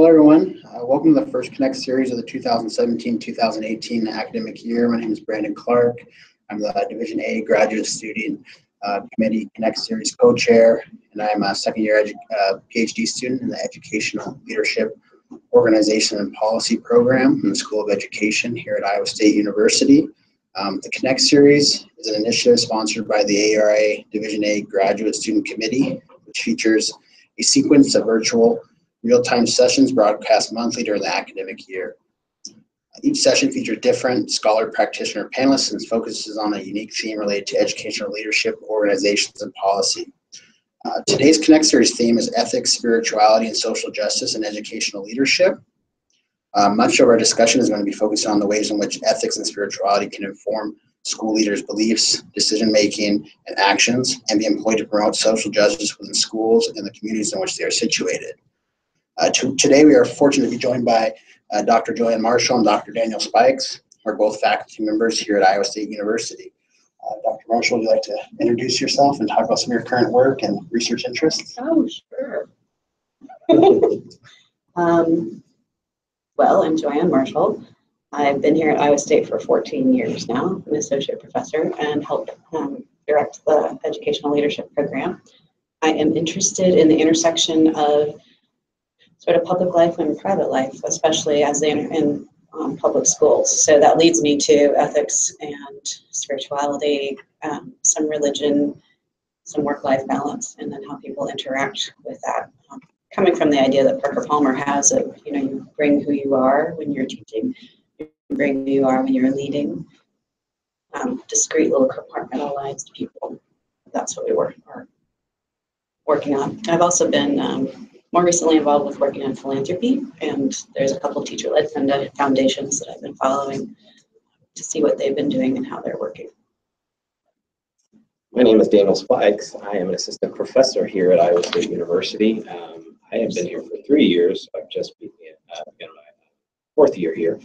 Hello, everyone. Welcome to the first Connect series of the 2017-2018 academic year. My name is Brandon Clark. I'm the Division A Graduate Student Committee Connect Series co-chair, and I'm a second-year PhD student in the Educational Leadership Organization and Policy Program in the School of Education here at Iowa State University. The Connect series is an initiative sponsored by the ARA Division A Graduate Student Committee, which features a sequence of virtual real-time sessions broadcast monthly during the academic year. Each session features different scholar, practitioner, panelists and focuses on a unique theme related to educational leadership, organizations, and policy. Today's Connect Series theme is ethics, spirituality, and social justice in educational leadership. Much of our discussion is going to be focused on the ways in which ethics and spirituality can inform school leaders' beliefs, decision-making, and actions, and be employed to promote social justice within schools and the communities in which they are situated. Today, we are fortunate to be joined by Dr. Joanne Marshall and Dr. Daniel Spikes, who are both faculty members here at Iowa State University. Dr. Marshall, would you like to introduce yourself and talk about some of your current work and research interests? Oh, sure. Well, I'm Joanne Marshall. I've been here at Iowa State for 14 years now. I'm an associate professor and help direct the educational leadership program. I am interested in the intersection of sort of public life and private life, especially as they enter in public schools. So that leads me to ethics and spirituality, some religion, some work-life balance, and then how people interact with that. Coming from the idea that Parker Palmer has of, you bring who you are when you're teaching, you bring who you are when you're leading, discrete little compartmentalized people. That's what we are working on. I've also been more recently involved with working on philanthropy, and there's a couple teacher-led foundations that I've been following to see what they've been doing and how they're working. My name is Daniel Spikes. I am an assistant professor here at Iowa State University. I have been here for 3 years. I've just been in my fourth year here.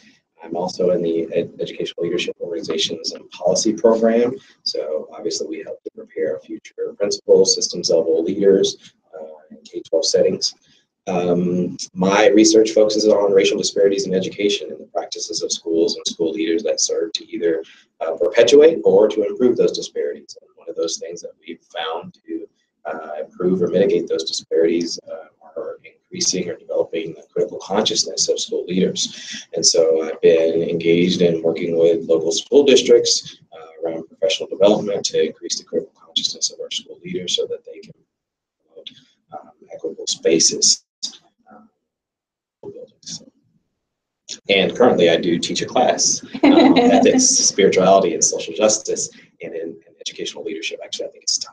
I'm also in the Educational Leadership Organizations and Policy Program. So obviously we help to prepare future principals, systems level leaders in K-12 settings. My research focuses on racial disparities in education and the practices of schools and school leaders that serve to either perpetuate or to improve those disparities. And one of those things that we've found to improve or mitigate those disparities are increasing or developing the critical consciousness of school leaders. And so I've been engaged in working with local school districts around professional development to increase the critical consciousness of our school leaders so that they can promote equitable spaces. And currently I do teach a class, ethics, spirituality, and social justice, and in educational leadership. Actually, I think it's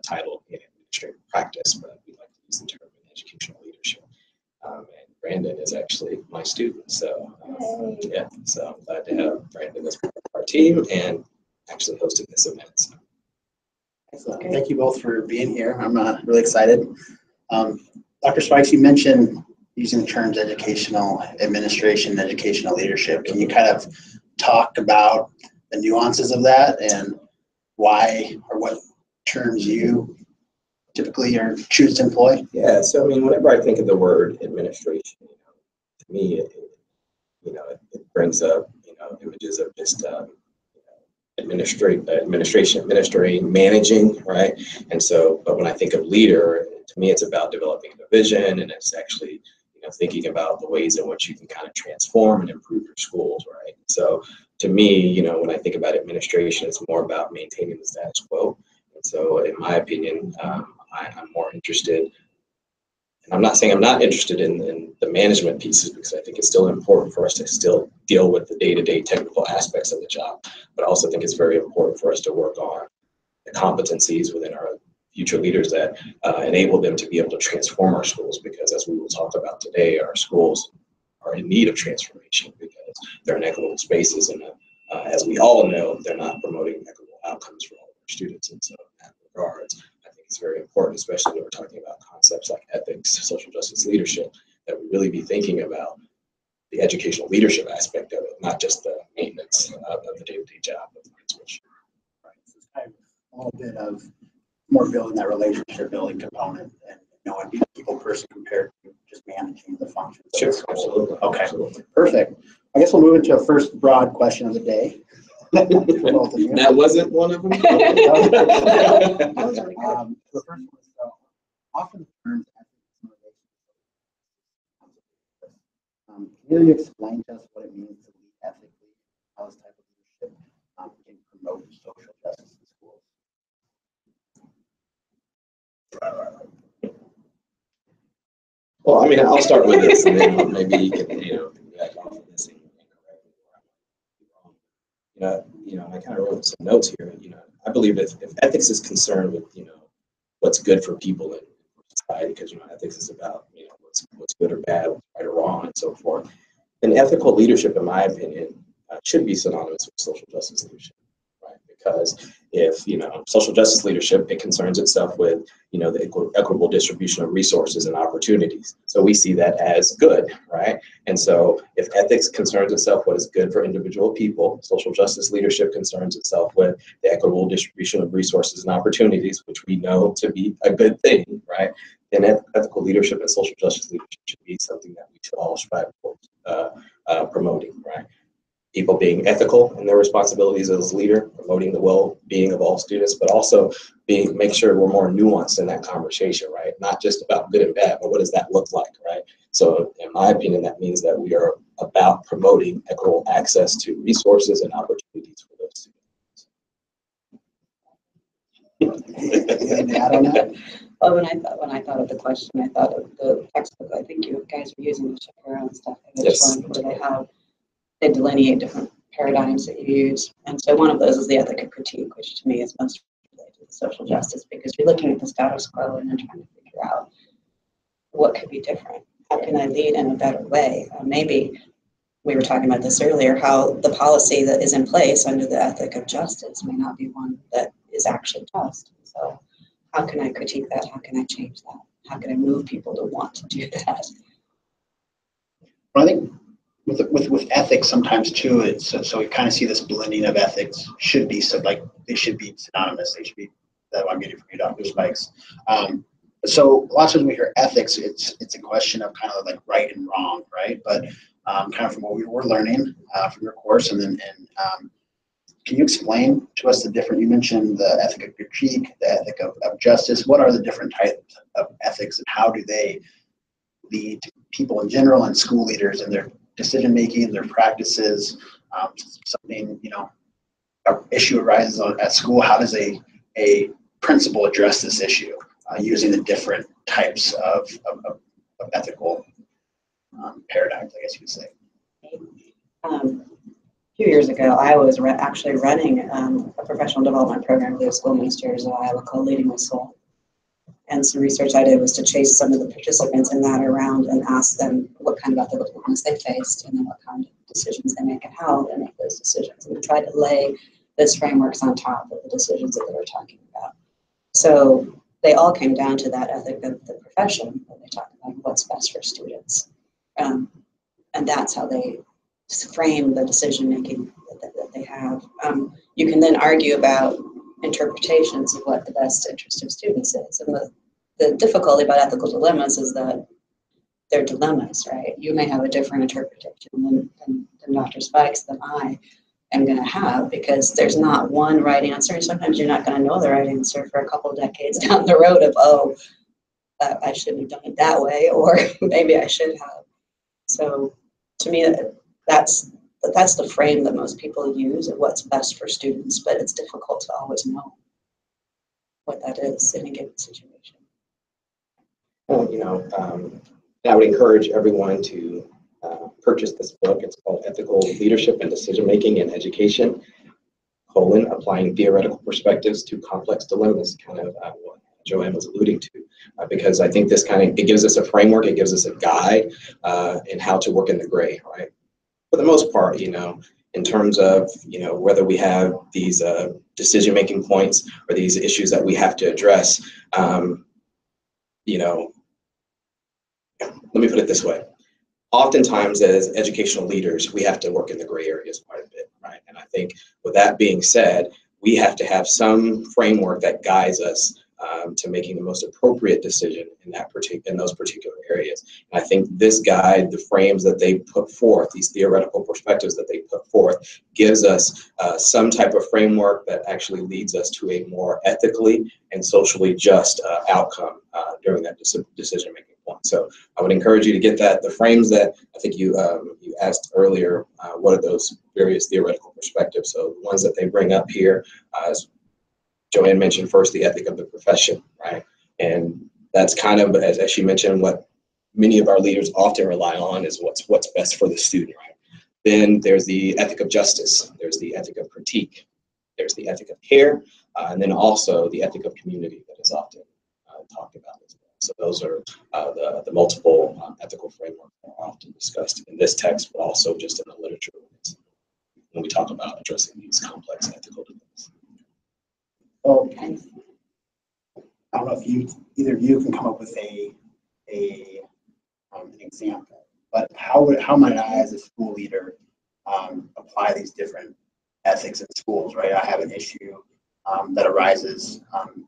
titled in administrative practice, but we like to use the term in educational leadership. And Brandon is actually my student, so yeah, so I'm glad to have Brandon as part of our team and actually hosting this event. So. Excellent. Thank you both for being here. I'm really excited. Dr. Spikes, you mentioned using the terms educational administration, educational leadership. Can you kind of talk about the nuances of that and why or what terms you typically choose to employ? Yeah, so I mean, whenever I think of the word administration, to me, it brings up images of just administering, managing, right? And so, but when I think of leader, to me, it's about developing a vision, and it's actually thinking about the ways in which you can kind of transform and improve your schools, right? So to me, when I think about administration, it's more about maintaining the status quo. And so in my opinion, I'm more interested, and I'm not saying I'm not interested in the management pieces, because I think it's still important for us to still deal with the day-to-day technical aspects of the job, but I also think it's very important for us to work on the competencies within our future leaders that enable them to be able to transform our schools, because as we will talk about today, our schools are in need of transformation because they're inequitable spaces, and as we all know, they're not promoting equitable outcomes for all of our students. And so in that regards, I think it's very important, especially when we're talking about concepts like ethics, social justice, leadership, that we really be thinking about the educational leadership aspect of it, not just the maintenance of the day-to-day job of the principal. Right. So it's kind of a little bit of more building that relationship building component and knowing people person compared to just just managing the functions of Sure, the school. absolutely. Okay, Absolutely. perfect. I guess we'll move into a first broad question of the day. For both of you. That wasn't one of them? The first one is, often terms ethics and relations. Can you explain to us what it means to lead ethically, how this type of leadership can promote social justice in schools? Well, I mean, I'll start with this, and then maybe you can, back off of this and correct me where I'm wrong. I kind of wrote some notes here. I believe if ethics is concerned with, what's good for people in society, because ethics is about, what's good or bad, what's right or wrong, and so forth. And ethical leadership, in my opinion, should be synonymous with social justice leadership, right? Because if social justice leadership, it concerns itself with the equitable distribution of resources and opportunities. So we see that as good, right? And so if ethics concerns itself what is good for individual people, social justice leadership concerns itself with the equitable distribution of resources and opportunities, which we know to be a good thing, right? Then ethical leadership and social justice leadership should be something that we should all strive for promoting, right? People being ethical in their responsibilities as a leader, promoting the well-being of all students, but also make sure we're more nuanced in that conversation, right? Not just about good and bad, but what does that look like, right? So in my opinion, that means that we are about promoting equitable access to resources and opportunities for those students. Anything to add on that? Well, when I thought of the question, I thought of the textbook. I think you guys were using to check around stuff. Yes. Where they delineate different paradigms that you use. And so one of those is the ethic of critique, which to me is most related to social justice, because you're looking at the status quo and then trying to figure out what could be different. How can I lead in a better way? Maybe we were talking about this earlier, how the policy that is in place under the ethic of justice may not be one that is actually just. So how can I critique that? How can I change that? How can I move people to want to do that? Well, I think with ethics sometimes too, it's so we kind of see this blending of ethics should be they should be synonymous. They should be that I'm getting from you, Dr. Spikes. So a lot of times when we hear ethics, it's a question of kind of like right and wrong, right? But kind of from what we were learning from your course, and can you explain to us the different? You mentioned the ethic of critique, the ethic of justice. What are the different types of ethics, and how do they lead people in general and school leaders in their decision making, their practices? Something an issue arises at school. How does a principal address this issue using the different types of ethical paradigms? I guess you could say. A few years ago, I was actually running a professional development program for the school ministers of Iowa called Leading with Soul. And some research I did was to chase some of the participants in that around and ask them what kind of ethical dilemmas they faced and then what kind of decisions they make and how they make those decisions. And we tried to lay those frameworks on top of the decisions that they were talking about. So they all came down to that ethic of the profession when they talk about what's best for students. And that's how they frame the decision making that they have. You can then argue about interpretations of what the best interest of students is. And the difficulty about ethical dilemmas is that they're dilemmas, right? You may have a different interpretation than Dr. Spikes than I am going to have, because there's not one right answer. And sometimes you're not going to know the right answer for a couple of decades down the road of, I shouldn't have done it that way, or maybe I should have. So to me, that's the frame that most people use of what's best for students, but it's difficult to always know what that is in a given situation. Well, I would encourage everyone to purchase this book. It's called Ethical Leadership and Decision Making in Education, Applying Theoretical Perspectives to Complex Dilemmas, kind of what Joanne was alluding to, because I think it gives us a framework, it gives us a guide in how to work in the gray, right? For the most part, in terms of, whether we have these decision-making points or these issues that we have to address, let me put it this way. Oftentimes as educational leaders, we have to work in the gray areas quite a bit, right? And I think with that being said, we have to have some framework that guides us to making the most appropriate decision in those particular areas. And I think this guide, the frames that they put forth, these theoretical perspectives that they put forth, gives us some type of framework that actually leads us to a more ethically and socially just outcome during that decision-making point. So I would encourage you to get that. The frames that I think you asked earlier, what are those various theoretical perspectives? So the ones that they bring up here, as Joanne mentioned first, the ethic of the profession, right? And that's kind of, as she mentioned, what many of our leaders often rely on is what's best for the student, right? Then there's the ethic of justice. There's the ethic of critique. There's the ethic of care, and then also the ethic of community that is often talked about as well. So those are the multiple ethical frameworks that are often discussed in this text, but also just in the literature when we talk about addressing these complex ethical dilemmas. Well, I don't know if either of you can come up with an example, but how might I, as a school leader, apply these different ethics in schools, right? I have an issue that arises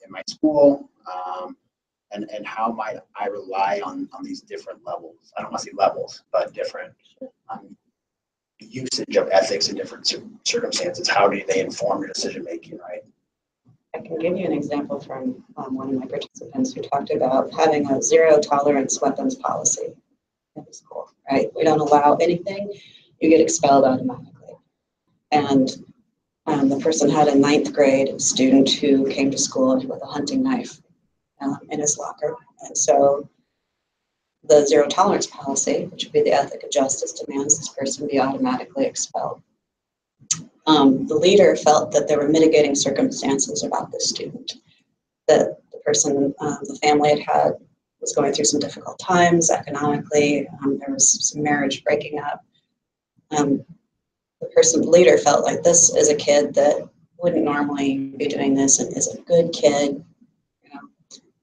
in my school, and how might I rely on these different levels? I don't want to say levels, but different usage of ethics in different circumstances. How do they inform your decision making, right? I can give you an example from one of my participants who talked about having a zero tolerance weapons policy in the school, right? We don't allow anything, you get expelled automatically. And the person had a 9th grade student who came to school with a hunting knife in his locker. And so the zero tolerance policy, which would be the ethic of justice, demands this person be automatically expelled. The leader felt that there were mitigating circumstances about this student, that the person, the family was going through some difficult times economically. There was some marriage breaking up. The leader felt like this is a kid that wouldn't normally be doing this and is a good kid,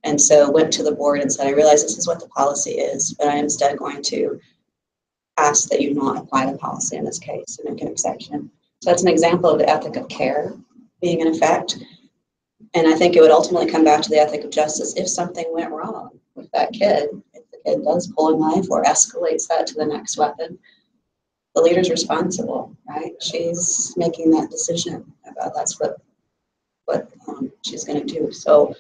and so went to the board and said, I realize this is what the policy is, but I am instead going to ask that you not apply the policy in this case and make an exception. So that's an example of the ethic of care being in effect. And I think it would ultimately come back to the ethic of justice. If something went wrong with that kid, if the kid does pull a knife or escalates that to the next weapon, the leader's responsible, right? She's making that decision about that's what she's going to do. So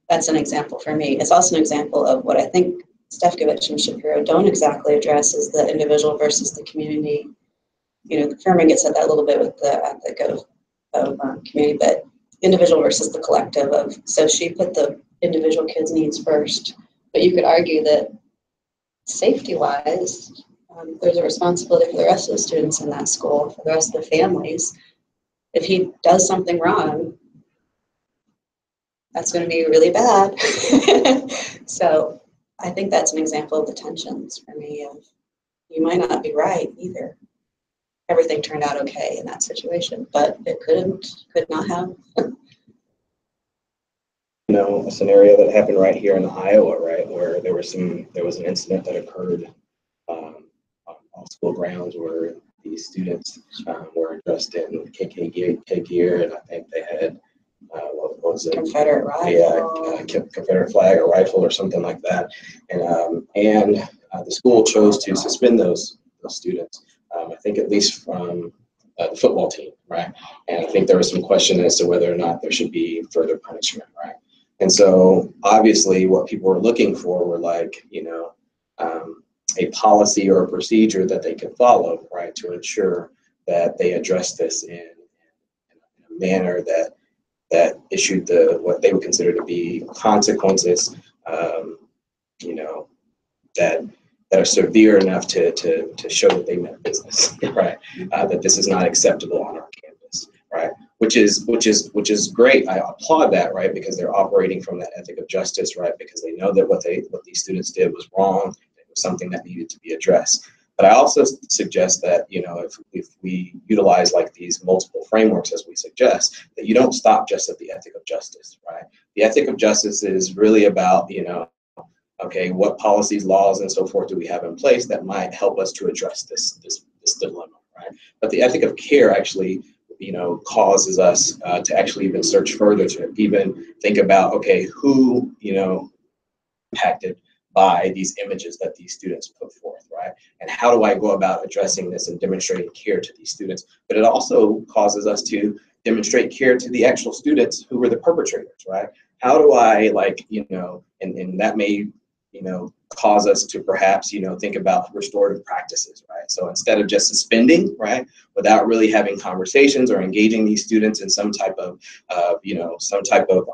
that's an example for me. It's also an example of what I think Stefkovich and Shapiro don't exactly address is the individual versus the community. Furman gets at that a little bit with the ethic of community, but individual versus the collective so she put the individual kids' needs first. But you could argue that safety-wise, there's a responsibility for the rest of the students in that school, for the rest of the families. If he does something wrong, that's going to be really bad. So I think that's an example of the tensions for me of you might not be right either. Everything turned out okay in that situation, but it could not have. A scenario that happened right here in Iowa, right, where there was an incident that occurred on school grounds where these students were dressed in KKK gear, and I think they had what was it? Confederate rifle. Yeah, Confederate flag or rifle or something like that, and the school chose to suspend those students. I think at least from the football team, right? And I think there was some question as to whether or not there should be further punishment, right? And so obviously what people were looking for were like, a policy or a procedure that they could follow, right, to ensure that they address this in a manner that issued what they would consider to be consequences, that are severe enough to show that they meant business, right? That this is not acceptable on our campus, right? Which is great. I applaud that, right? Because they're operating from that ethic of justice, right? Because they know that what these students did was wrong. It was something that needed to be addressed. But I also suggest that, if we utilize like these multiple frameworks as we suggest, that you don't stop just at the ethic of justice, right? The ethic of justice is really about, okay, what policies, laws, and so forth do we have in place that might help us to address this dilemma, right? But the ethic of care actually causes us to actually even search further, to even think about, okay, who, impacted by these images that these students put forth, right? And how do I go about addressing this and demonstrating care to these students? But it also causes us to demonstrate care to the actual students who were the perpetrators, right? How do I, and that may, cause us to perhaps, think about restorative practices, right? So instead of just suspending, right, without really having conversations or engaging these students in some type of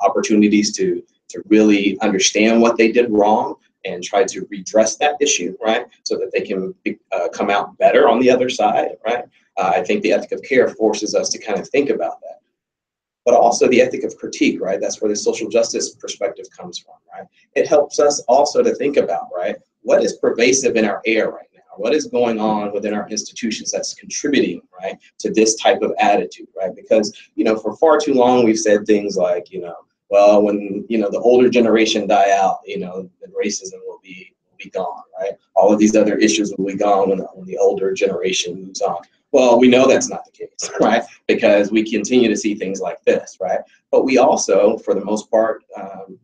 opportunities to really understand what they did wrong and try to redress that issue, right, so that they can come out better on the other side, right? I think the ethic of care forces us to kind of think about that. But also the ethic of critique, right? That's where the social justice perspective comes from, right? It helps us also to think about, right, what is pervasive in our air right now? What is going on within our institutions that's contributing, right, to this type of attitude, right? Because, for far too long, we've said things like, well, when, the older generation die out, then racism will be gone, right? All of these other issues will be gone when the older generation moves on. Well, we know that's not the case, right? Because we continue to see things like this, right? But we also, for the most part,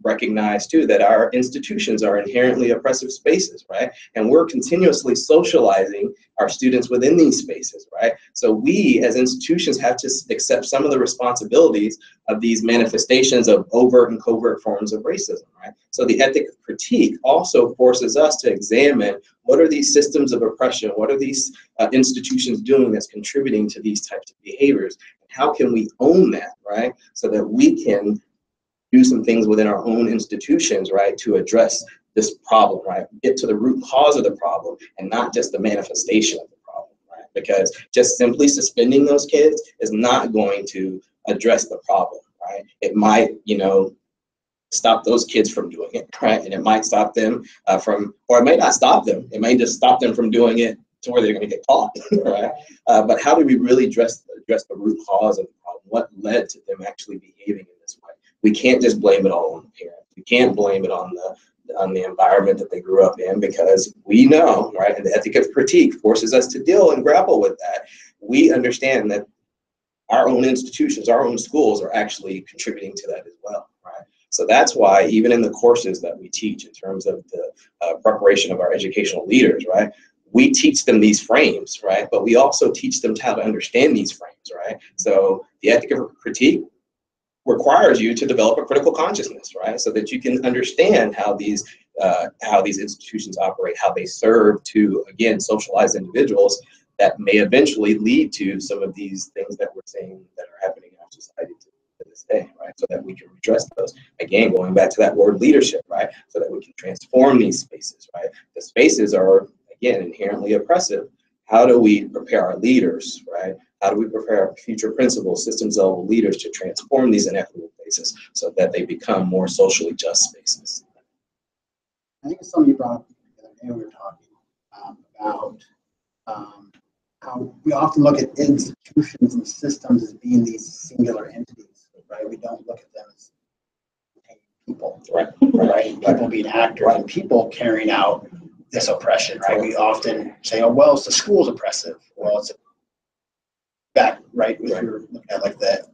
recognize too that our institutions are inherently oppressive spaces, right? And we're continuously socializing our students within these spaces, right? So we as institutions have to accept some of the responsibilities of these manifestations of overt and covert forms of racism, right? So the ethic of critique also forces us to examine what are these systems of oppression, what are these institutions doing that's contributing to these types of behaviors, and how can we own that, right? So that we can do some things within our own institutions, right, to address this problem, right? Get to the root cause of the problem and not just the manifestation of the problem, right? Because just simply suspending those kids is not going to address the problem, right? It might, stop those kids from doing it, right? And it might stop them or it may not stop them. It may just stop them from doing it to where they're going to get caught, right? But how do we really address the root cause of the problem? What led to them actually behaving in this way? We can't just blame it all on the parents. We can't blame it on the environment that they grew up in, because we know, right? And the ethic of critique forces us to deal and grapple with that. We understand that our own institutions, our own schools are actually contributing to that as well, right? So that's why even in the courses that we teach in terms of the preparation of our educational leaders, right, we teach them these frames, right? But we also teach them how to understand these frames, right? So the ethic of critique requires you to develop a critical consciousness, right? So that you can understand how these institutions operate, how they serve to, again, socialize individuals that may eventually lead to some of these things that we're seeing that are happening in our society to this day, right? So that we can address those. Again, going back to that word leadership, right? So that we can transform these spaces, right? The spaces are, again, inherently oppressive. How do we prepare our leaders, right? How do we prepare our future principals, systems level leaders to transform these inequitable spaces so that they become more socially just spaces? I think it's something you brought up the other day when we were talking about how we often look at institutions and systems as being these singular entities, right? We don't look at them as people, right? People being actors and people carrying out this oppression, right? We often say, oh, well, it's the school's oppressive. Well, it's back, right? If you're looking at like the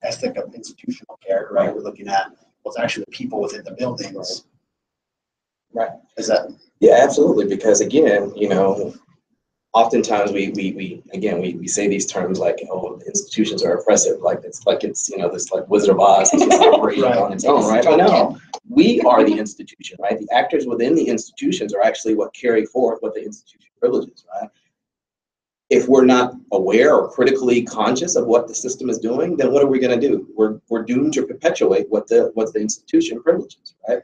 ethic of institutional care, right? We're looking at, well, it's actually the people within the buildings. Right. Is that? Yeah, absolutely. Because again, oftentimes we say these terms like, oh, institutions are oppressive, like it's this like Wizard of Oz is just operating on its own, right? But no, we are the institution, right? The actors within the institutions are actually what carry forth what the institution privileges, right? If we're not aware or critically conscious of what the system is doing, then what are we going to do? We're doomed to perpetuate what the institution privileges, right?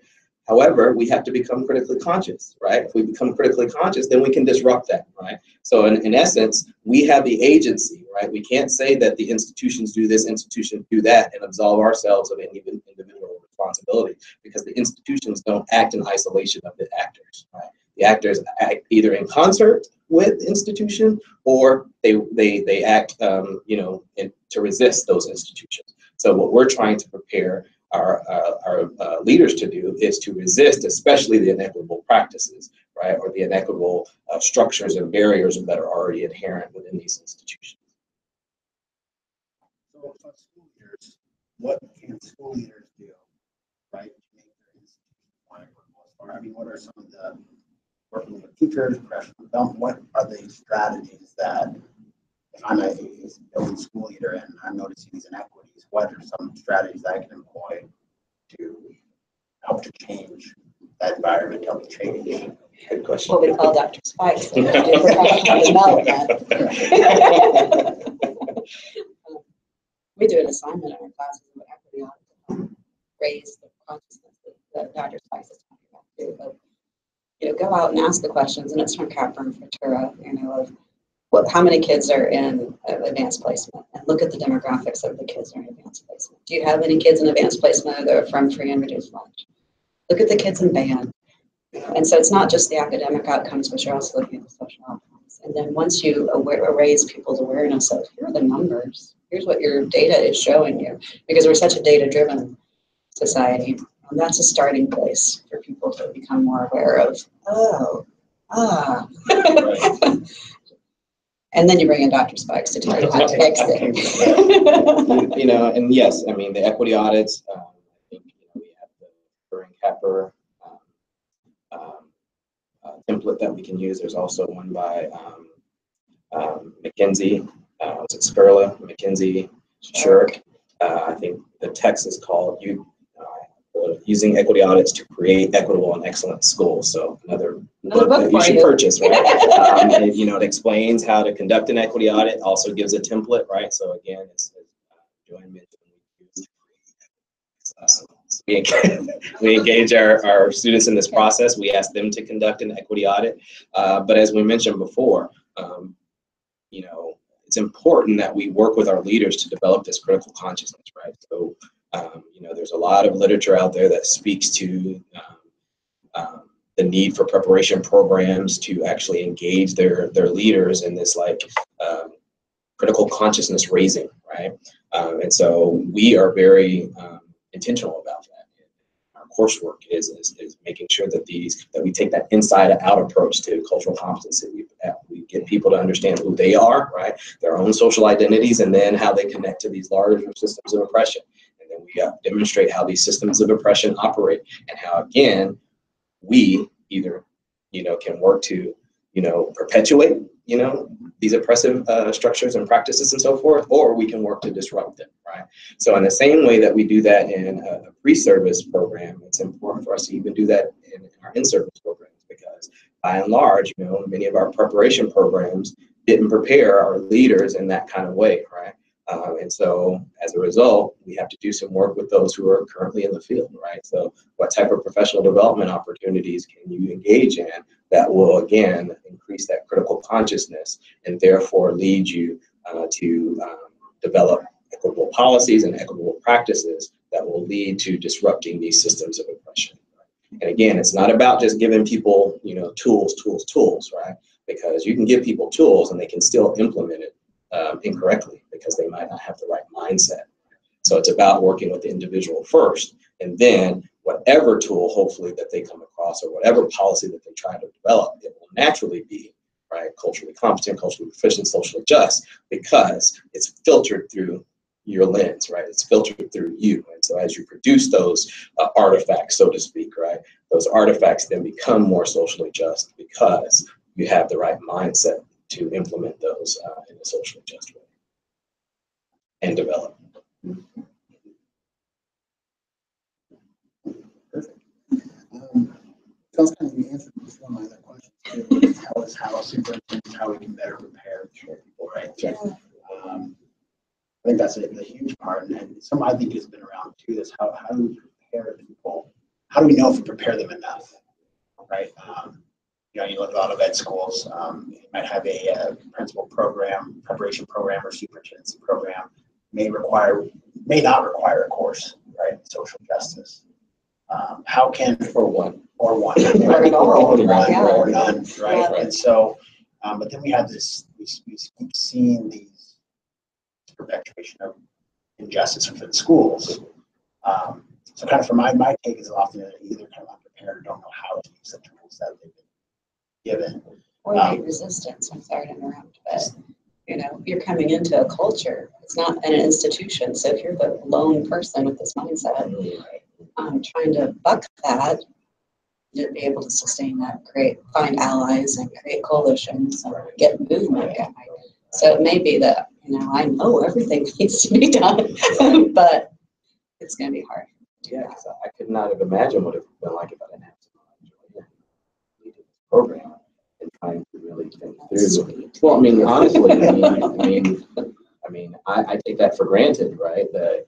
However, we have to become critically conscious, right? If we become critically conscious, then we can disrupt that, right? So in essence, we have the agency, right? We can't say that the institutions do this, institutions do that, and absolve ourselves of any individual responsibility, because the institutions don't act in isolation of the actors, right? The actors act either in concert with the institution, or they act, to resist those institutions. So what we're trying to prepare our leaders to do is to resist, especially the inequitable practices, right, or the inequitable structures and barriers that are already inherent within these institutions. focus on school leaders. What can school leaders do, right, to make their institution more equitable? I mean, what are some of the, working with teachers, professional development, what are the strategies that, if I'm a building school leader and I'm noticing these inequities, what are some strategies I can employ to help to change that environment, help to change? Good question. What we call Dr. Spikes, do professional development. We do an assignment in our classes with equity audit to raise the consciousness that Dr. Spikes is talking about too. But go out and ask the questions, and it's from Capper and Futura, of how many kids are in advanced placement, and look at the demographics of the kids that are in advanced placement. Do you have any kids in advanced placement that are from free and reduced lunch? Look at the kids in band. And so it's not just the academic outcomes, but you're also looking at the social outcomes. And then once you raise people's awareness of, here are the numbers, here's what your data is showing you, because we're such a data-driven society, and that's a starting place for people to become more aware of, And then you bring in Dr. Spikes to tell you how to fix it. And yes, I mean, the equity audits, I think, we have the Burring Capper template that we can use. There's also one by McKinsey, was it Sperla, McKinsey, Shirk. I think the text is called Using Equity Audits to Create Equitable and Excellent Schools. So another book that you should purchase, right? It explains how to conduct an equity audit, also gives a template, right? So again, as Joanne mentioned, we engage our students in this process. We ask them to conduct an equity audit. But as we mentioned before, it's important that we work with our leaders to develop this critical consciousness, right? So, there's a lot of literature out there that speaks to the need for preparation programs to actually engage their leaders in this critical consciousness raising, right? And so we are very intentional about that. Our coursework is making sure that we take that inside out approach to cultural competency. We get people to understand who they are, right? Their own social identities, and then how they connect to these larger systems of oppression. And then we demonstrate how these systems of oppression operate, and how, again, we either, can work to, perpetuate, these oppressive structures and practices and so forth, or we can work to disrupt them, right? So in the same way that we do that in a pre-service program, it's important for us to even do that in our in-service programs, because by and large, many of our preparation programs didn't prepare our leaders in that kind of way, right? And so as a result, we have to do some work with those who are currently in the field, right? So what type of professional development opportunities can you engage in that will, again, increase that critical consciousness and therefore lead you to develop equitable policies and equitable practices that will lead to disrupting these systems of oppression. Right? And again, it's not about just giving people, tools, right? Because you can give people tools and they can still implement it incorrectly because they might not have the right mindset. So it's about working with the individual first, and then whatever tool, hopefully, that they come across, or whatever policy that they try to develop, it will naturally be, right, culturally competent, culturally proficient, socially just, because it's filtered through your lens, right? It's filtered through you. And so as you produce those artifacts, so to speak, right, those artifacts then become more socially just because you have the right mindset to implement those in a socially just way and develop. Perfect. Sounds kind of you answered one of my other questions too. How superintendents, how we can better prepare people, right? Yeah. I think that's a huge part, and some I think has been around too. This how do we prepare people? How do we know if we prepare them enough, right? You look at a lot of ed schools. You might have a principal program, preparation program, or superintendency program. May not require a course, right? Social justice. How can Or one, Or at all, or none, right? Yeah. And so, but then we have this. We keep seeing these perpetuation of injustice within schools. So, kind of for my take is often either kind of unprepared or don't know how to use the tools that they've been given. Or resistance. I'm sorry to interrupt, but you're coming into a culture. It's not an institution. So if you're the lone person with this mindset, trying to buck that, to be able to sustain that, find allies and create coalitions and get movement going. So it may be that, I know everything needs to be done, but it's going to be hard. Yeah, so I could not have imagined what it would have been like if I didn't have someone like Joanne leading this program and trying to really think through. Well, I mean, honestly, I take that for granted, right? That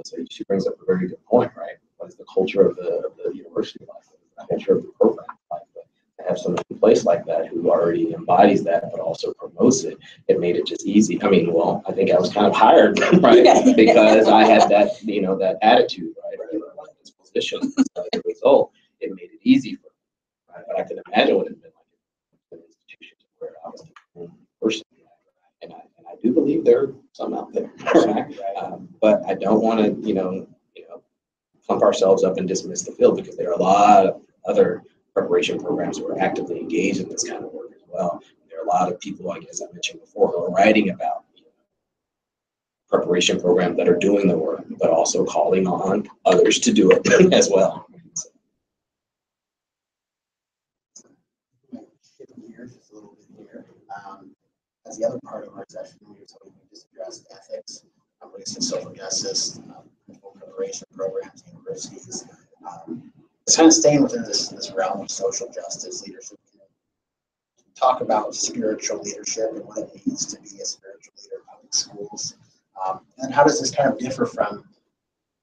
so she brings up a very good point, right? What is the culture of the university like? The culture of the program like? But to have someone in place like that who already embodies that, but also promotes it, it made it just easy. I mean, well, I think I was kind of hired, right? Because I had that, that attitude, right? This position. So as a result, it made it easy for me, right? But I can imagine what it would have been like in an institution where I was the only person. And I do believe there are some out there, right? But I don't want to, pump ourselves up and dismiss the field, because there are a lot of other preparation programs who are actively engaged in this kind of work as well. There are a lot of people, like as I mentioned before, who are writing about preparation programs that are doing the work, but also calling on others to do it as well. Shifting gears just a little bit here. As the other part of our session, we just addressed ethics, race and social justice, preparation programs, universities. Kind of staying within this realm of social justice leadership, talk about spiritual leadership and what it means to be a spiritual leader in public schools. And how does this kind of differ from,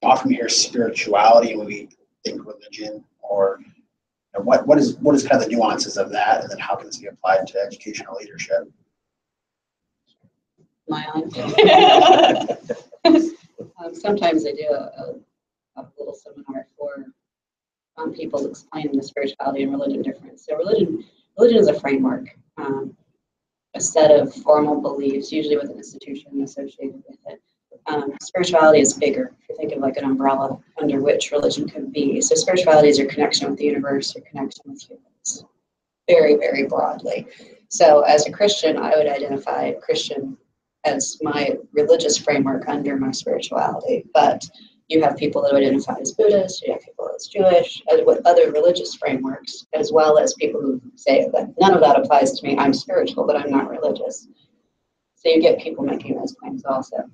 often we hear spirituality when we think religion, or what is kind of the nuances of that, and then how can this be applied to educational leadership? My own. Sometimes I do a little seminar for people explaining the spirituality and religion difference. So religion is a framework, a set of formal beliefs, usually with an institution associated with it. Spirituality is bigger. If you think of like an umbrella under which religion could be. So spirituality is your connection with the universe, your connection with humans, very, very broadly. So as a Christian, I would identify Christian as my religious framework under my spirituality. But you have people that identify as Buddhist, you have people as Jewish, with other religious frameworks, as well as people who say that none of that applies to me. I'm spiritual, but I'm not religious. So you get people making those claims also.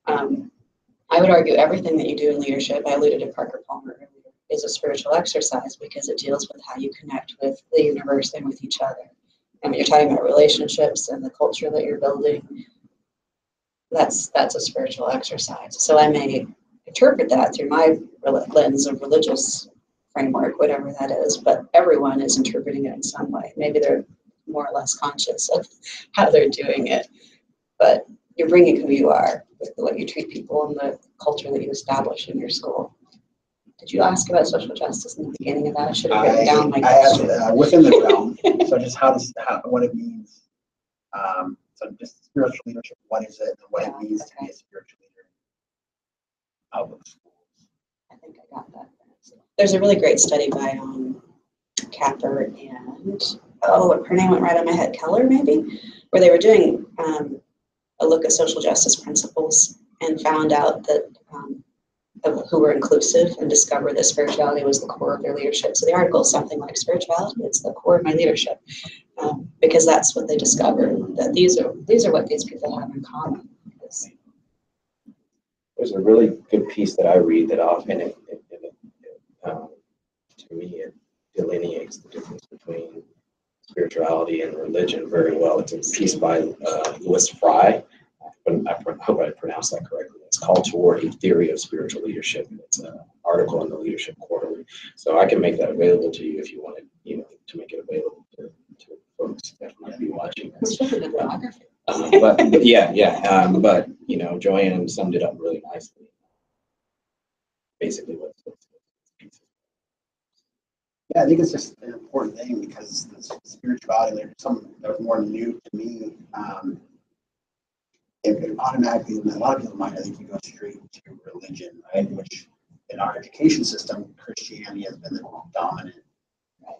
I would argue everything that you do in leadership, I alluded to Parker Palmer earlier, is a spiritual exercise, because it deals with how you connect with the universe and with each other. And when you're talking about relationships and the culture that you're building, that's a spiritual exercise. So I may interpret that through my lens of religious framework, whatever that is, but everyone is interpreting it in some way. Maybe they're more or less conscious of how they're doing it, but you're bringing who you are with the way you treat people and the culture that you establish in your school. Did you ask about social justice in the beginning of that? I should have written down my question. Within the realm, so just what it means. So just spiritual leadership, what is it, and what it means to be a spiritual leader in public schools. I think I got that. There's a really great study by Capper and, her name went right on my head, Keller maybe, where they were doing a look at social justice principles and found out that who were inclusive, and discovered that spirituality was the core of their leadership. So the article is something like, spirituality, it's the core of my leadership, because that's what they discovered, that these are what these people have in common. There's a really good piece that I read that often, to me, it delineates the difference between spirituality and religion very well. It's a piece by Louis Fry. I hope I pronounced that correctly. It's called "Toward a Theory of Spiritual Leadership," and it's an article in the Leadership Quarterly. So I can make that available to you if you wanted, to make it available to folks that might be watching this. But yeah. But Joanne summed it up really nicely. Basically, what. Yeah, I think it's just an important thing, because spirituality, there's something that was more new to me. It automatically, a lot of people might, I think, you go straight to religion, right? Which in our education system, Christianity has been the dominant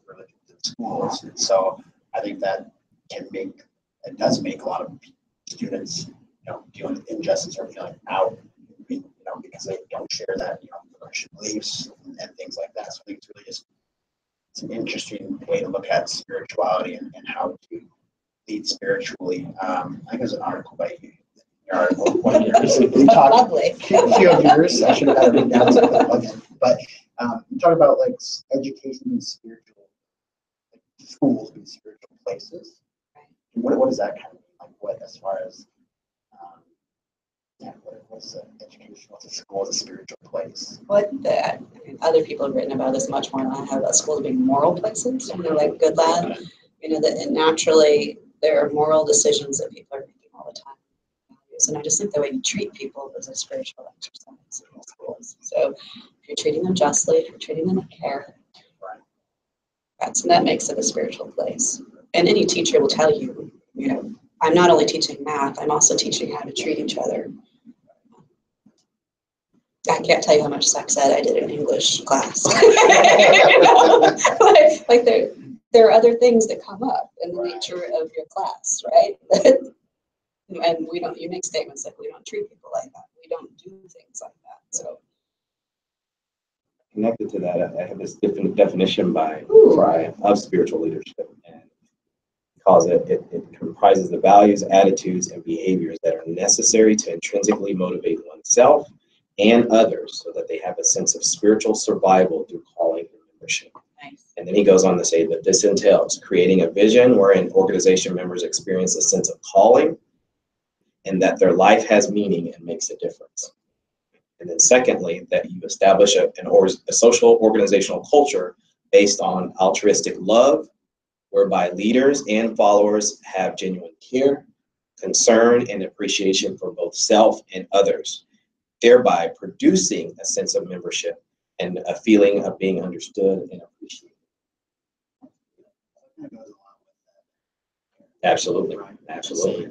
religion in schools. And so I think that does make a lot of students dealing with injustice or feeling out, because they don't share that, Christian beliefs and things like that. So I think it's really just it's an interesting way to look at spirituality and how to lead spiritually. I think there's an article by you. Your article, one of yours. We talked Lovely. a few of yours. I should have had it written down so I could plug in. But you talk about like education and spiritual, like schools being spiritual places. Right. What does that kind of mean? Like what as far as what's the education, what's a school as a spiritual place? Other people have written about this much more than I have, about schools being moral places, like Good Lad, that naturally there are moral decisions that people are making all the time. And I just think the way you treat people is a spiritual exercise in schools. So if you're treating them justly, if you're treating them with care, that makes it a spiritual place. And any teacher will tell you, I'm not only teaching math, I'm also teaching how to treat each other. I can't tell you how much sex ed I did in English class. There are other things that come up in the nature of your class, right? And you make statements like, we don't treat people like that. We don't do things like that. So connected to that, I have this different definition by Fry of spiritual leadership, and calls it comprises the values, attitudes, and behaviors that are necessary to intrinsically motivate oneself and others so that they have a sense of spiritual survival through calling and membership. nice. And then he goes on to say that this entails creating a vision wherein organization members experience a sense of calling and that their life has meaning and makes a difference. And then secondly, that you establish a social organizational culture based on altruistic love, whereby leaders and followers have genuine care, concern, and appreciation for both self and others, thereby producing a sense of membership and a feeling of being understood and appreciated. Absolutely, absolutely.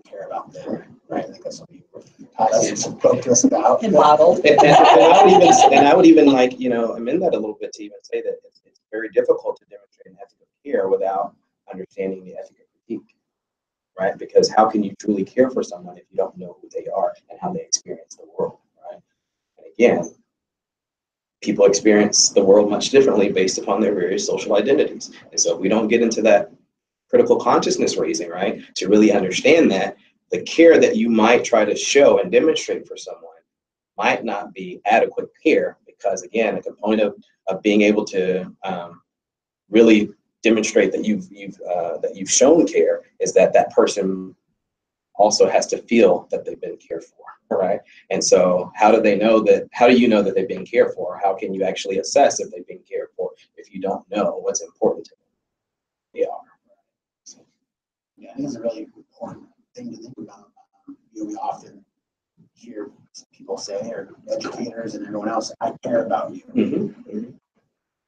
Care about them, right? I think that's what you spoke to us about. And modeled. And I would even amend that a little bit to even say that it's very difficult to demonstrate an ethic of care without understanding the ethic of critique, right? Because how can you truly care for someone if you don't know who they are and how they experience the world, right? And again, people experience the world much differently based upon their various social identities. And so if we don't get into that critical consciousness raising, right, to really understand that the care that you might try to show and demonstrate for someone might not be adequate care, because again, a component of being able to really demonstrate that you've shown care is that person also has to feel that they've been cared for, right? And so how do you know that they've been cared for? How can you actually assess if they've been cared for if you don't know what's important to them? They are. Yeah, I think it's a really important thing to think about. We often hear people say, or educators and everyone else, I care about you. Mm-hmm.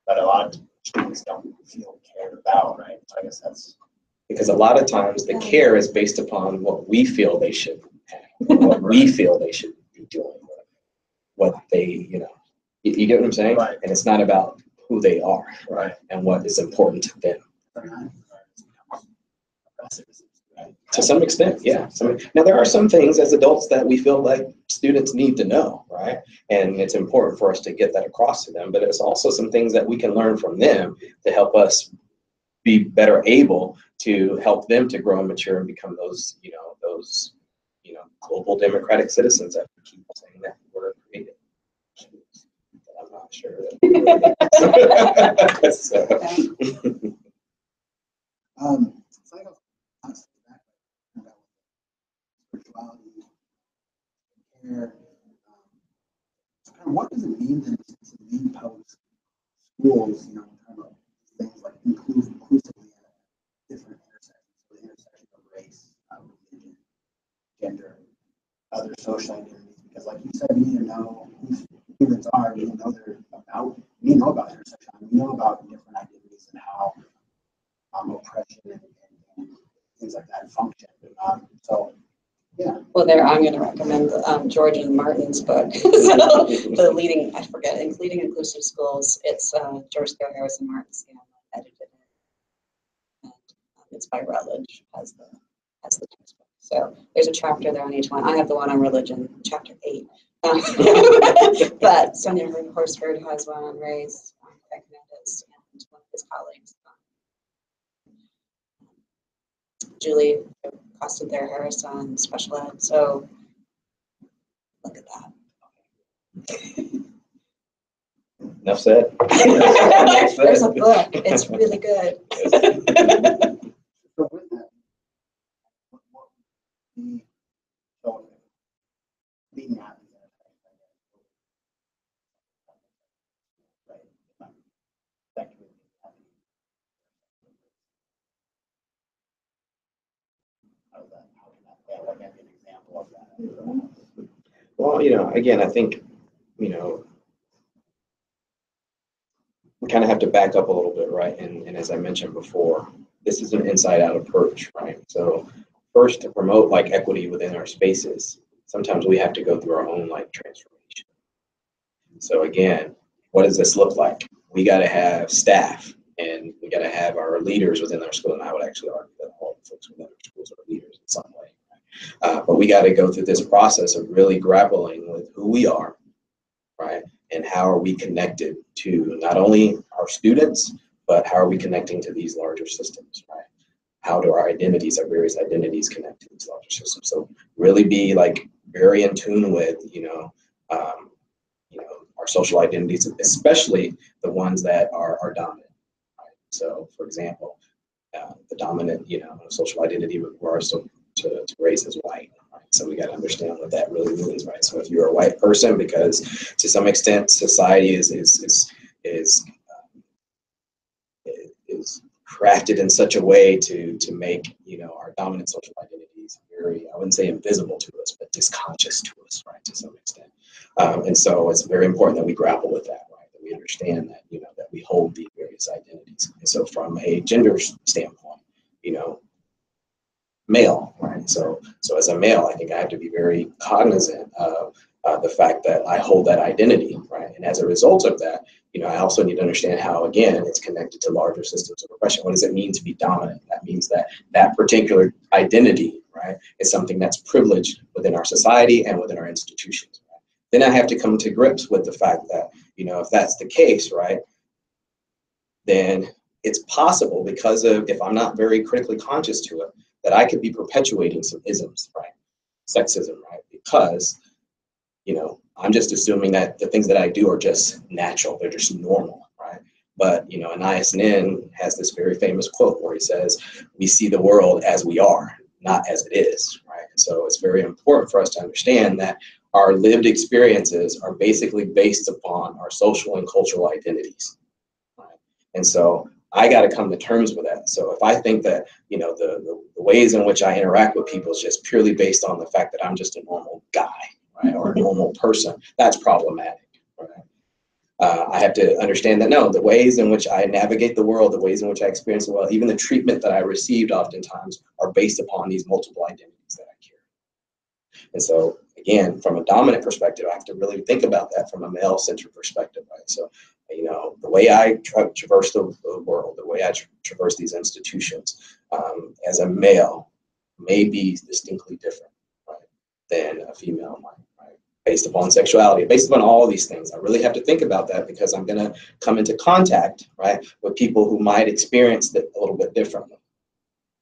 But a lot of students don't feel cared about, right? So I guess that's because a lot of times the care is based upon what we feel they should have, what we feel they should be doing, what they, you get what I'm saying? Right. And it's not about who they are, right, and what is important to them. Right. To some extent, yeah. Now, there are some things as adults that we feel like students need to know, right? And it's important for us to get that across to them, but it's also some things that we can learn from them to help us be better able to help them to grow and mature and become those global democratic citizens that we keep saying that we're creating. I'm not sure. Spirituality, care. What does it mean then to lead public schools? About things like inclusively at different intersections, so the intersection of race, religion, gender, other social identities. Because, like you said, we need to know who students are. We need to know about intersection. We know about different identities and how oppression and things like that function. Yeah. Well, I'm going to recommend George and Martin's book. Leading Inclusive Schools. It's George Theo Harris and Martin Scanlon edited it. It's by Rutledge, has the textbook. So there's a chapter there on each one. I have the one on religion, chapter 8. But Sonia Horsford has one on race, Craig Hernandez, and one of his colleagues, Julie Costin-Thayer-Harris on special ed. So look at that. Enough said. There's a book. It's really good. So with that, what the so being that how can that like an example of that? Well, again, I think, we kind of have to back up a little bit, right? And as I mentioned before, this is an inside-out approach, right? So first, to promote like equity within our spaces, sometimes we have to go through our own like transformation. So again, what does this look like? We got to have staff, and we got to have our leaders within our school. And I would actually argue that all the folks within our schools are leaders in some way. Right? But we got to go through this process of really grappling with who we are, right? And how are we connected to not only our students, but how are we connecting to these larger systems, right? How do our various identities connect to these larger systems? So really be like very in tune with, our social identities, especially the ones that are dominant, right? So for example, the dominant, social identity with regards to race is white. So we got to understand what that really means, right? So if you're a white person, because to some extent society is crafted in such a way to make our dominant social identities very, I wouldn't say invisible to us, but disconscious to us, right? To some extent, and so it's very important that we grapple with that, right? That we understand that that we hold these various identities, and so from a gender standpoint, male, right? So as a male, I think I have to be very cognizant of the fact that I hold that identity, right? And as a result of that, I also need to understand how, again, it's connected to larger systems of oppression. What does it mean to be dominant? That means that particular identity, right, is something that's privileged within our society and within our institutions. Right? Then I have to come to grips with the fact that, if that's the case, right, then it's possible, because of, if I'm not very critically conscious to it, that I could be perpetuating some isms, right? Sexism, right? Because, I'm just assuming that the things that I do are just natural, they're just normal, right? But, Anais Nin has this very famous quote where he says, we see the world as we are, not as it is, right? And so it's very important for us to understand that our lived experiences are basically based upon our social and cultural identities, right? And so I got to come to terms with that. So if I think that, the ways in which I interact with people is just purely based on the fact that I'm just a normal guy, right, or a normal person, that's problematic, right? I have to understand that, no, the ways in which I navigate the world, the ways in which I experience the world, even the treatment that I received oftentimes are based upon these multiple identities that I carry. And so, again, from a dominant perspective, I have to really think about that from a male-centered perspective, right? So, the way I traverse the world, the way I traverse these institutions as a male may be distinctly different, right, than a female might, right? Based upon sexuality, based upon all of these things. I really have to think about that, because I'm going to come into contact, right, with people who might experience it a little bit differently,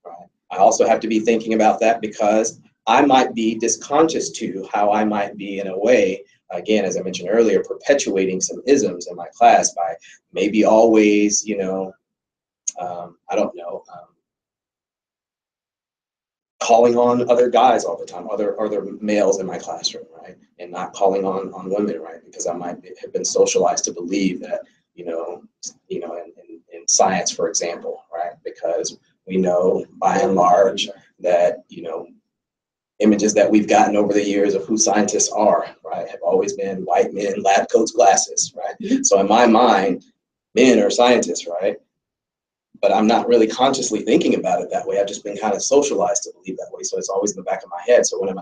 right? I also have to be thinking about that because I might be disconscious to how I might be, in a way, again, as I mentioned earlier, perpetuating some isms in my class by maybe always, I don't know, calling on other guys all the time, other males in my classroom, right? And not calling on women, right? Because I might have been socialized to believe that, in science, for example, right? Because we know by and large that, images that we've gotten over the years of who scientists are, right, have always been white men, lab coats, glasses, right? So in my mind, men are scientists, right? But I'm not really consciously thinking about it that way. I've just been kind of socialized to believe that way. So it's always in the back of my head. So when I'm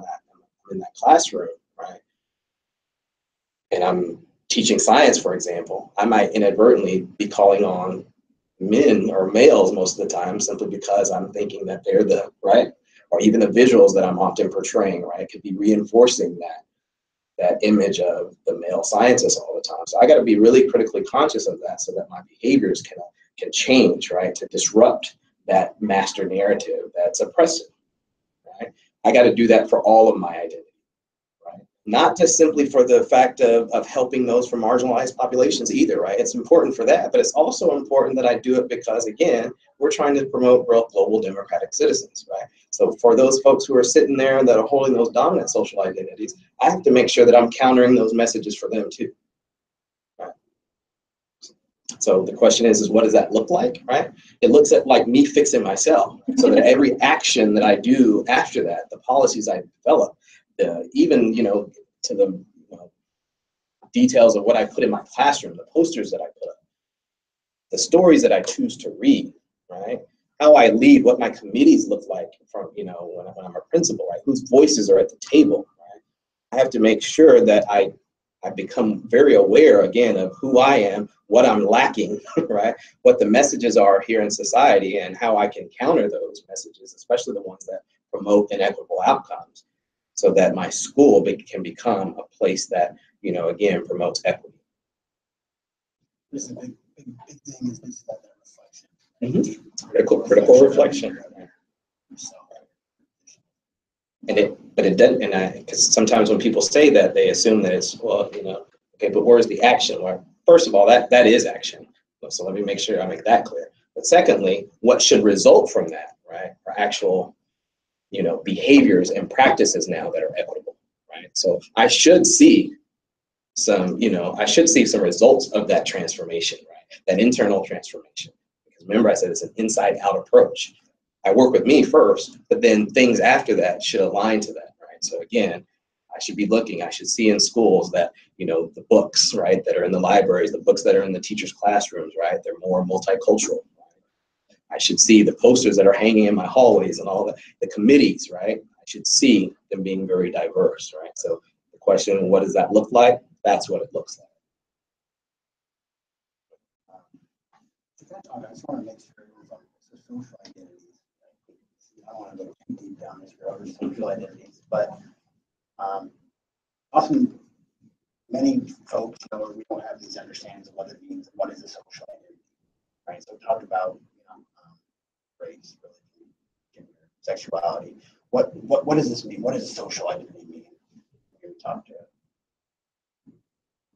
in that classroom, right, and I'm teaching science, for example, I might inadvertently be calling on men or males most of the time, simply because I'm thinking that they're the right, or even the visuals that I'm often portraying, right, could be reinforcing that image of the male scientist all the time. So I got to be really critically conscious of that, so that my behaviors can change, right, to disrupt that master narrative that's oppressive, right? I got to do that for all of my identity, right? Not just simply for the fact of helping those from marginalized populations either, right? It's important for that, but it's also important that I do it because, again, we're trying to promote global democratic citizens, right? So for those folks who are sitting there that are holding those dominant social identities, I have to make sure that I'm countering those messages for them too, right? So the question is what does that look like, right? It looks at like me fixing myself, so that every action that I do after that, the policies I develop, even, to the details of what I put in my classroom, the posters that I put up, the stories that I choose to read, right? How I lead, what my committees look like from, when I'm a principal, right? Whose voices are at the table, right? I have to make sure that I become very aware, again, of who I am, what I'm lacking, right? What the messages are here in society, and how I can counter those messages, especially the ones that promote inequitable outcomes, so that my school can become a place that, again, promotes equity. This is a big thing, is this that reflection. Critical reflection. So, but it doesn't, because sometimes when people say that, they assume that it's, well, okay, but where's the action? Well, first of all, that is action. So let me make sure I make that clear. But secondly, what should result from that, right? Are actual, behaviors and practices now that are equitable, right? So I should see some results of that transformation, right? That internal transformation. Because remember, I said it's an inside out approach. I work with me first, but then things after that should align to that, right? So again, I should see in schools that, the books, right, that are in the libraries, the books that are in the teachers' classrooms, right, they're more multicultural. I should see the posters that are hanging in my hallways and all the committees, right? I should see them being very diverse, right? So the question, what does that look like? That's what it looks like. I just want to make sure everyone's on the social identities. I don't want to go too deep down this road of social identities, but often many folks, we don't have these understandings of what it means, what is a social identity, right? So we talked about race, religion, gender, sexuality. What does this mean? What does a social identity mean? We're going to talk to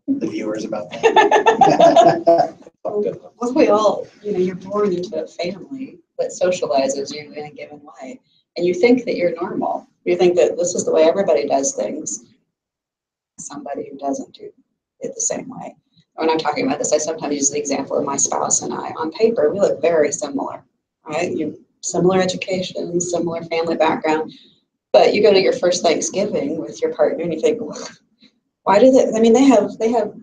the viewers about that. Well, we all, you're born into a family that socializes you in a given way. And you think that you're normal. You think that this is the way everybody does things. Somebody who doesn't do it the same way. When I'm talking about this, I sometimes use the example of my spouse and I. On paper, we look very similar, right? Similar education, similar family background. But you go to your first Thanksgiving with your partner and you think, well, why do they? I mean, they have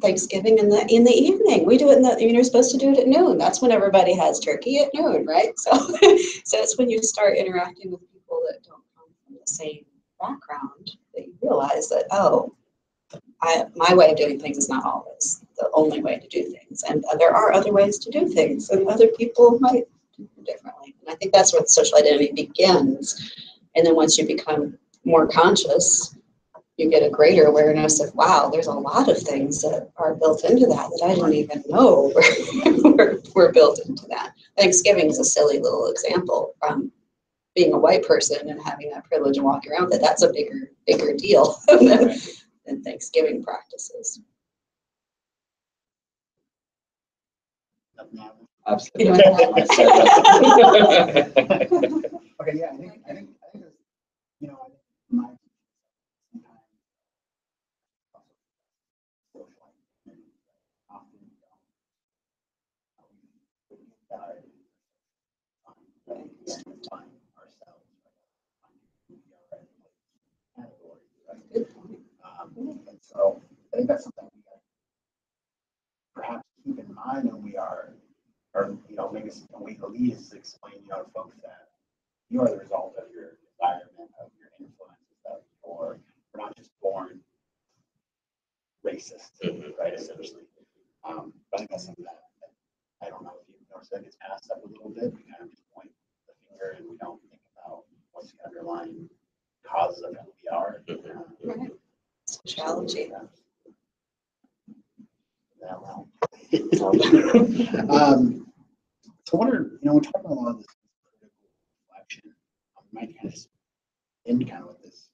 Thanksgiving in the evening. We do it you're supposed to do it at noon. That's when everybody has turkey at noon, right? So, so it's when you start interacting with people that don't come from the same background that you realize that, my way of doing things is not always the only way to do things, and there are other ways to do things, and other people might do them differently. And I think that's where the social identity begins. And then once you become more conscious, you get a greater awareness of, wow, there's a lot of things that are built into that I didn't even know were built into that. Thanksgiving is a silly little example. Being a white person and having that privilege and walking around that's a bigger deal than Thanksgiving practices. Absolutely. Okay, yeah, I think my and so I think that's something we got to perhaps keep in mind when we are, or maybe some way to lead is to explain to folks that you are the result of your environment, of your influences, of we're not just born racist, right? Essentially, but I think that's something that I don't know if you've noticed that it's passed that well. So what are, we talk about a lot of this critical reflection. We might kind of end kind of with this.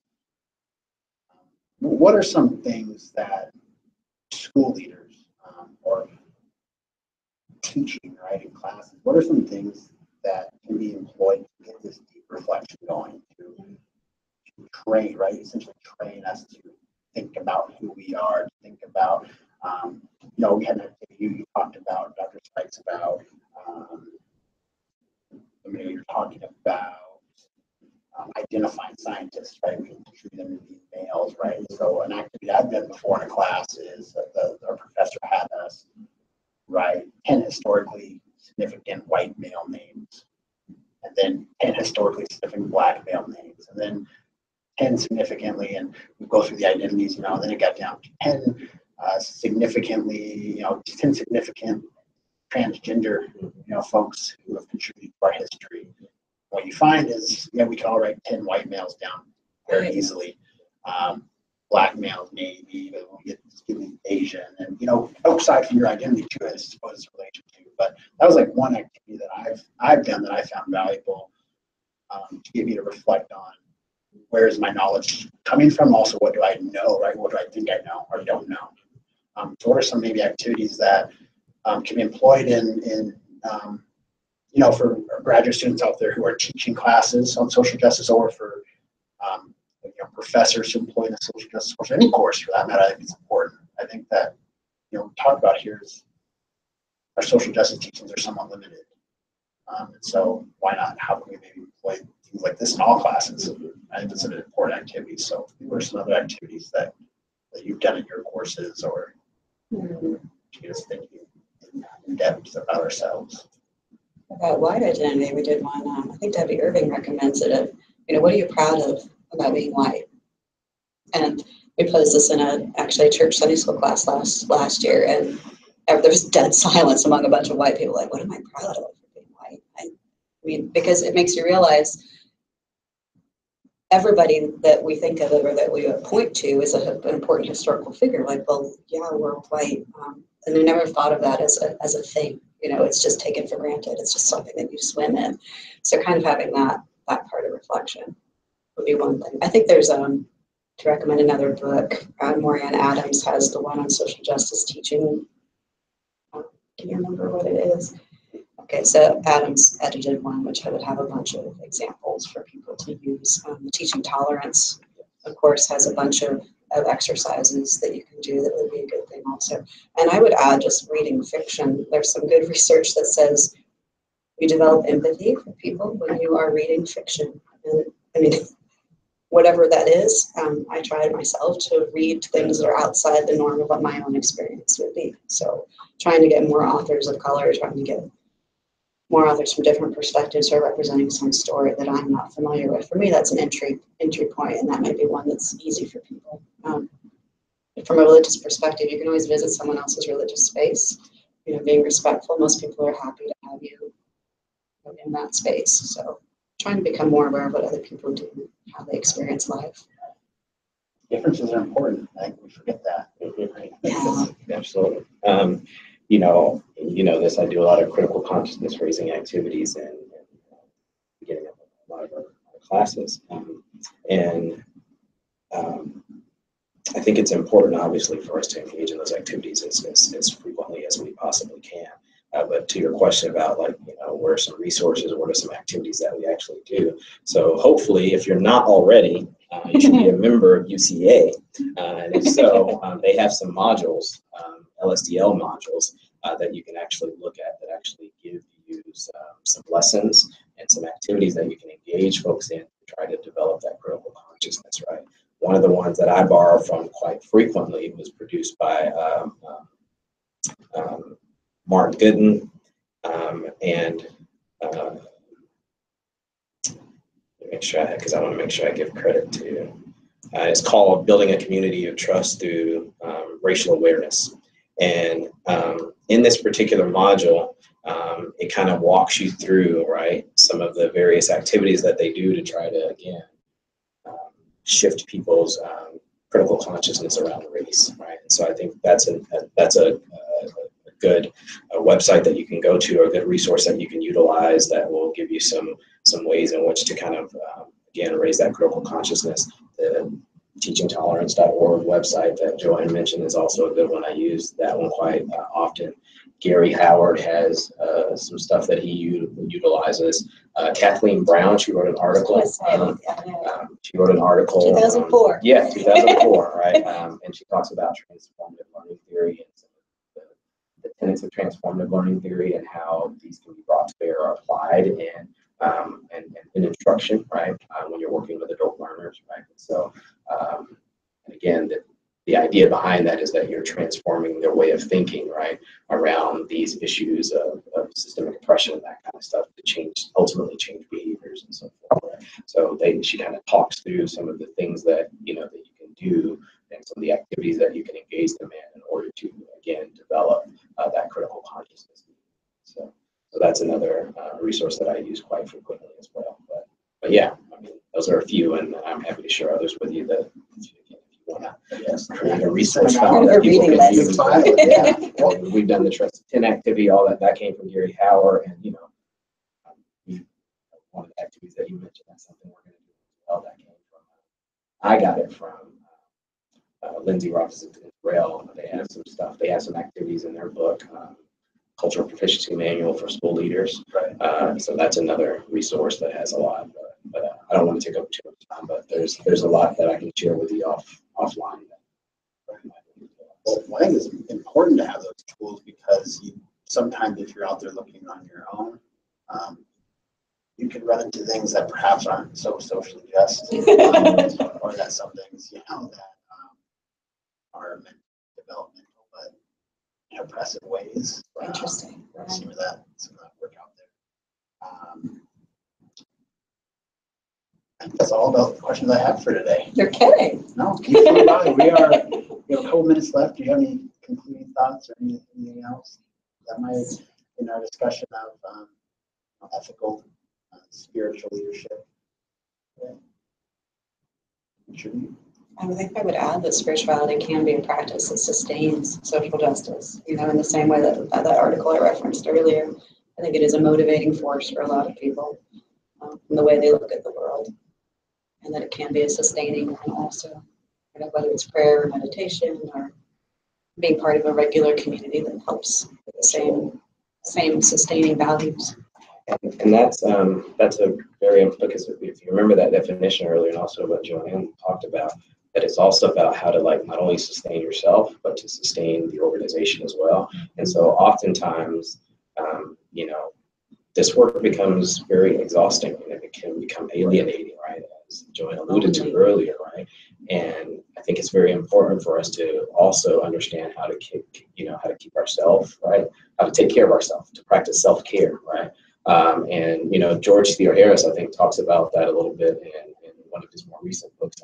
What are some things that school leaders or teaching, right, in classes, what are some things that can be employed to get this deep reflection going, to train, right, essentially train us to think about who we are, to think about, we had an activity you talked about, Dr. Spikes, about, you're talking about identifying scientists, right? We treat them as males, right? So an activity I've done before in a class is that our professor had us write 10 historically significant white male names, and then 10 historically significant black male names, and then 10 significantly, and we go through the identities, then it got down to 10 significantly, 10 significant transgender, folks who have contributed to our history. What you find is, we can all write 10 white males down very easily. Black males maybe, but when we get to Asian, and aside from your identity too, I suppose it's related to. But that was like one activity that I've done that I found valuable to get me to reflect on where is my knowledge coming from. Also, what do I know, right? What do I think I know or don't know? So what are some maybe activities that can be employed in for graduate students out there who are teaching classes on social justice, or for professors who employ in a social justice course, any course for that matter? I think it's important. I think that we talk about here is our social justice teachings are somewhat limited, and so why not? How can we maybe employ things like this in all classes? I think it's an important activity. So, what are some other activities that you've done in your courses, or get us thinking in depth about ourselves? About white identity, we did one. I think Debbie Irving recommends it. Of, what are you proud of about being white? And we posed this in a church Sunday school class last year, and there was dead silence among a bunch of white people. Like, what am I proud of for being white? I mean, because it makes you realize everybody that we think of or that we point to is an important historical figure. Like, well, yeah, we're white, and we never thought of that as a thing. It's just taken for granted. It's just something that you swim in. So kind of having that part of reflection would be one thing. I think there's to recommend another book. Maureen Adams has the one on social justice teaching. Can you remember what it is? Okay, so Adams edited one which would have a bunch of examples for people to use. Teaching Tolerance, of course, has a bunch of exercises that you can do that would be a good thing also. And I would add just reading fiction. There's some good research that says you develop empathy for people when you are reading fiction. And I mean, whatever that is, I tried myself to read things that are outside the norm of what my own experience would be. So trying to get more authors of color, trying to get more authors from different perspectives who are representing some story that I'm not familiar with. For me, that's an entry point, and that might be one that's easy for people. From a religious perspective, you can always visit someone else's religious space. Being respectful. Most people are happy to have you in that space. So trying to become more aware of what other people do, how they experience life. Differences are important. I think we forget that. Right? Yeah, absolutely. This. I do a lot of critical consciousness raising activities and beginning of a lot of our classes, and I think it's important, obviously, for us to engage in those activities as frequently as we possibly can. But to your question about where are some resources, what are some activities that we actually do? So hopefully, if you're not already, you should be a member of UCA, and if so, they have some modules, LSDL modules, that you can actually look at that actually give you some lessons and some activities that you can engage folks in to try to develop that critical consciousness, right? One of the ones that I borrow from quite frequently was produced by Mark Gooden, and make sure because I want to make sure I give credit to. It's called Building a Community of Trust Through Racial Awareness, and in this particular module, it kind of walks you through, right, some of the various activities that they do to try to again shift people's critical consciousness around race, right? And so I think that's a good website that you can go to, or a good resource that you can utilize that will give you some ways in which to kind of, again, raise that critical consciousness. The teachingtolerance.org website that Joanne mentioned is also a good one. I use that one quite often. Gary Howard has some stuff that he utilizes. Kathleen Brown, she wrote an article. She wrote an article. 2004. 2004, right? And she talks about transformative learning theory and some of the tenets of transformative learning theory and how these can be brought to bear or applied in instruction, right? When you're working with adult learners, right? So, and again, the idea behind that is that you're transforming their way of thinking, right, around these issues of systemic oppression and that kind of stuff to ultimately change behaviors and so forth. Right? So she kind of talks through some of the things that, that you can do and some of the activities that you can engage them in order to, again, develop that critical consciousness. So that's another resource that I use quite frequently as well. But yeah, I mean, those are a few, and I'm happy to share others with you that if you want to create a resource file that people can use. Yeah. Well, we've done the Trusted 10 activity, all that came from Gary Howard, and one of the activities that you mentioned, that's something we're going to do as well. That came from, I got it from Lindsay Ross and Rail. They have some stuff. They have some activities in their book, Cultural Proficiency Manual for School Leaders. Right. So that's another resource that has a lot. But I don't want to take up too much time. But there's a lot that I can share with you offline. Well, I think it's important to have those tools because sometimes if you're out there looking on your own, you can run into things that perhaps aren't so socially just, or that some things that are meant developmental, but in oppressive ways. Interesting. See where that's going to work out there. I think that's all about the questions I have for today. You're kidding. No, keep going on. We have a couple minutes left. Do you have any concluding thoughts or anything else that might, in our discussion of ethical, spiritual leadership? I think I would add that spirituality can be a practice that sustains social justice, in the same way that article I referenced earlier. I think it is a motivating force for a lot of people in the way they look at the world, and that it can be a sustaining one also, whether it's prayer or meditation or being part of a regular community that helps with the same sustaining values. And that's a very, because if you remember that definition earlier, and also what Joanne talked about, that it's also about how to not only sustain yourself, but to sustain the organization as well. And so oftentimes, this work becomes very exhausting and it can become alienating, right? As Joanne alluded to earlier, right? And I think it's very important for us to also understand how to keep ourselves, right? How to take care of ourselves, to practice self-care, right? And George Theo Harris, I think, talks about that a little bit in one of his more recent books.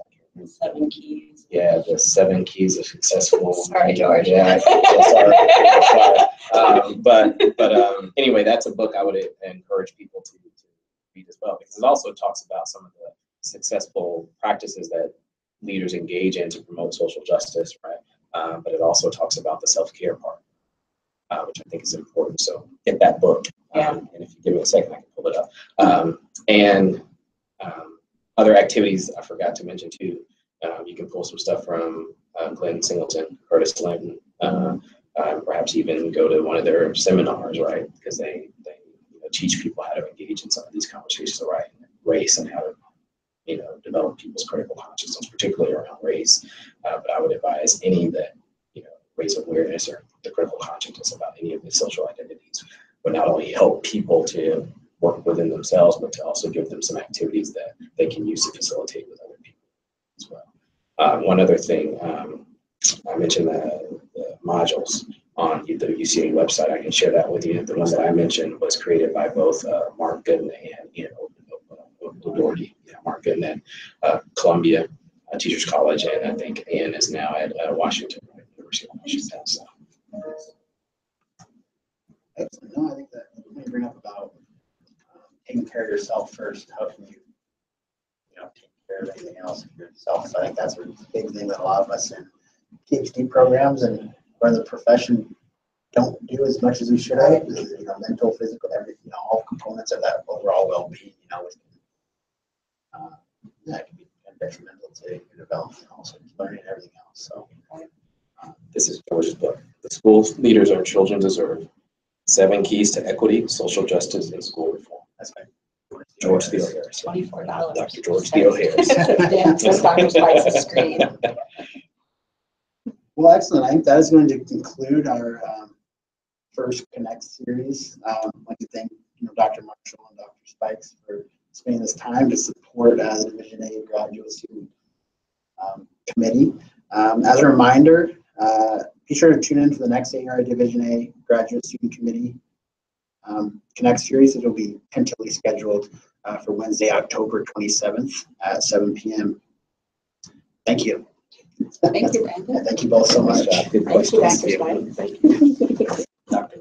7 keys. Yeah, the 7 keys of successful. Sorry, George. Yeah, sorry. But anyway, that's a book I would encourage people to read as well, because it also talks about some of the successful practices that leaders engage in to promote social justice, right? But it also talks about the self-care part, which I think is important. So get that book. And if you give me a second, I can pull it up. And other activities I forgot to mention too. You can pull some stuff from Glenn Singleton, Curtis Linton, perhaps even go to one of their seminars, right? Because they teach people how to engage in some of these conversations, right? Race and how to develop people's critical consciousness, particularly around race. But I would advise any that raise awareness or the critical consciousness about any of the social identities would not only help people to work within themselves, but to also give them some activities that they can use to facilitate with other people as well. One other thing, I mentioned the modules on the UCA website. I can share that with you. The one that I mentioned was created by both Mark Gooden and Ian O'Doherty. Mark Gooden at Columbia Teachers College, and I think Ian is now at Washington, University of Washington. So. Excellent. No, I think that when you bring up about taking care of yourself first, how can you take care of anything else for yourself? So I think that's a big thing that a lot of us in PhD programs and or the profession don't do as much as we should have. You know, mental, physical, everything, you know, all components of that overall well-being, you know, that can be detrimental to your development, also learning and everything else. So This is George's book. The school leaders our children deserve. 7 keys to equity, social justice, and school reform. that's fine. George Steele Harris. $24. Dr. George Steele Harris. That's Dr. Spice's screen. Well, excellent. I think that is going to conclude our first Connect series. I'd like to thank Dr. Marshall and Dr. Spikes for spending this time to support the Division A Graduate Student Committee. As a reminder, be sure to tune in for the next ARI Division A Graduate Student Committee Connect series. It will be tentatively scheduled for Wednesday, October 27th at 7 p.m. Thank you. Thank you, Brandon. Thank you both so much. Good Thank you, questions. Dr. Spice. Dr.